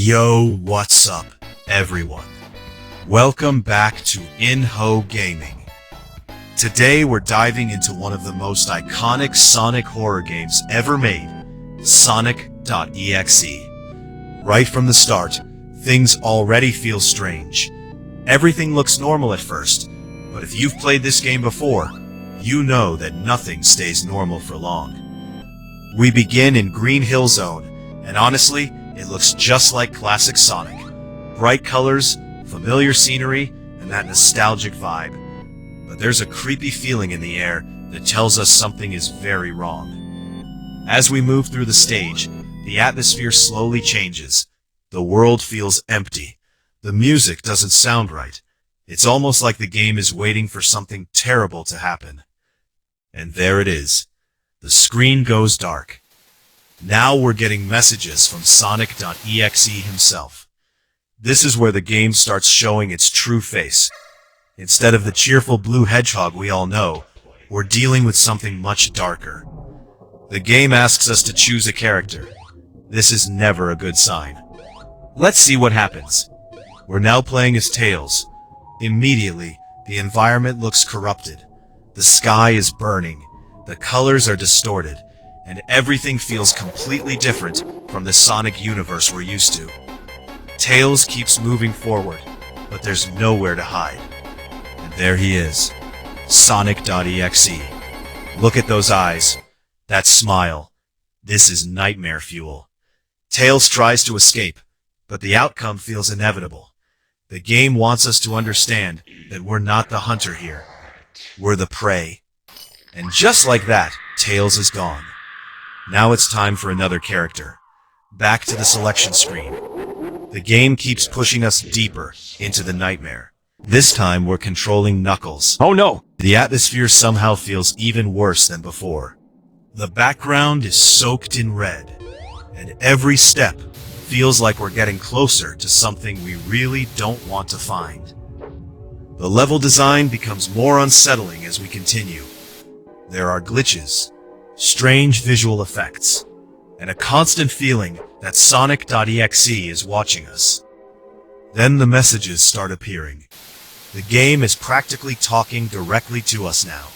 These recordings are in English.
Yo, what's up, everyone? Welcome back to Inho Gaming. Today we're diving into one of the most iconic Sonic horror games ever made, Sonic.EXE. Right from the start, things already feel strange. Everything looks normal at first, but if you've played this game before, you know that nothing stays normal for long. We begin in Green Hill Zone, and honestly, it looks just like classic Sonic. Bright colors, familiar scenery, and that nostalgic vibe. But there's a creepy feeling in the air that tells us something is very wrong. As we move through the stage, the atmosphere slowly changes. The world feels empty. The music doesn't sound right. It's almost like the game is waiting for something terrible to happen. And there it is. The screen goes dark. Now we're getting messages from Sonic.EXE himself. This is where the game starts showing its true face. Instead of the cheerful blue hedgehog we all know, we're dealing with something much darker. The game asks us to choose a character. This is never a good sign. Let's see what happens. We're now playing as Tails. Immediately, the environment looks corrupted. The sky is burning. The colors are distorted. And everything feels completely different from the Sonic universe we're used to. Tails keeps moving forward, but there's nowhere to hide. And there he is, Sonic.EXE. Look at those eyes, that smile. This is nightmare fuel. Tails tries to escape, but the outcome feels inevitable. The game wants us to understand that we're not the hunter here. We're the prey. And just like that, Tails is gone. Now it's time for another character. Back to the selection screen. The game keeps pushing us deeper into the nightmare. This time we're controlling Knuckles. Oh no! The atmosphere somehow feels even worse than before. The background is soaked in red, and every step feels like we're getting closer to something we really don't want to find. The level design becomes more unsettling as we continue. There are glitches, strange visual effects, and a constant feeling that Sonic.EXE is watching us. Then the messages start appearing. The game is practically talking directly to us now.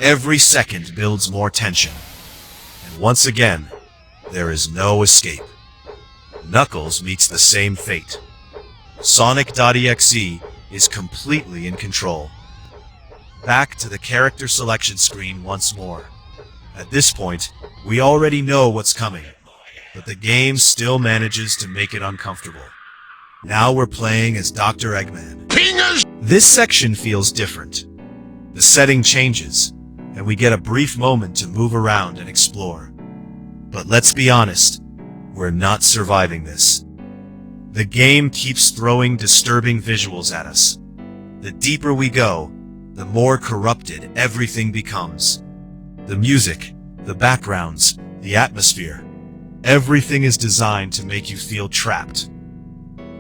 Every second builds more tension. And once again, there is no escape. Knuckles meets the same fate. Sonic.EXE is completely in control. Back to the character selection screen once more. At this point, we already know what's coming, but the game still manages to make it uncomfortable. Now we're playing as Dr. Eggman. This section feels different. The setting changes, and we get a brief moment to move around and explore. But let's be honest, we're not surviving this. The game keeps throwing disturbing visuals at us. The deeper we go, the more corrupted everything becomes. The music, the backgrounds, the atmosphere, everything is designed to make you feel trapped.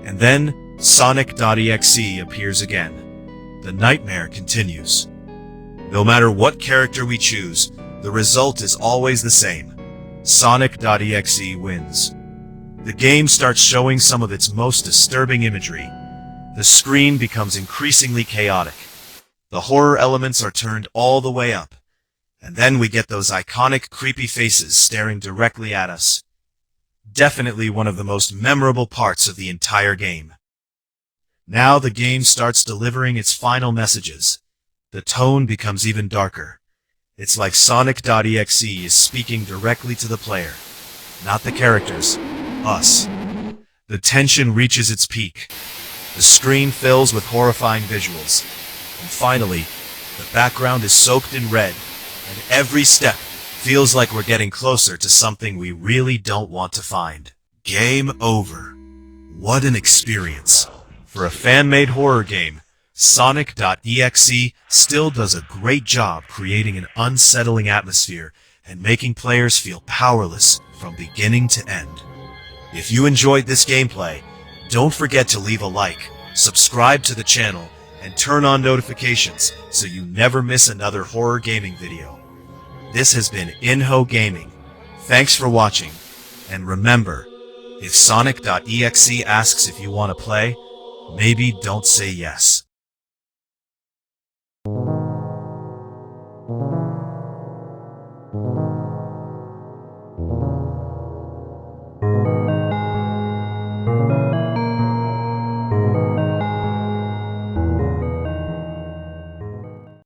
And then, Sonic.EXE appears again. The nightmare continues. No matter what character we choose, the result is always the same. Sonic.EXE wins. The game starts showing some of its most disturbing imagery. The screen becomes increasingly chaotic. The horror elements are turned all the way up. And then we get those iconic creepy faces staring directly at us. Definitely one of the most memorable parts of the entire game. Now the game starts delivering its final messages. The tone becomes even darker. It's like Sonic.EXE is speaking directly to the player. Not the characters, us. The tension reaches its peak. The screen fills with horrifying visuals. And finally, the background is soaked in red. And every step feels like we're getting closer to something we really don't want to find. Game over. What an experience. For a fan-made horror game, Sonic.EXE still does a great job creating an unsettling atmosphere and making players feel powerless from beginning to end. If you enjoyed this gameplay, don't forget to leave a like, subscribe to the channel, and turn on notifications so you never miss another horror gaming video. This has been Inho Gaming. Thanks for watching, and remember, If Sonic.EXE asks if you want to play, maybe don't say yes.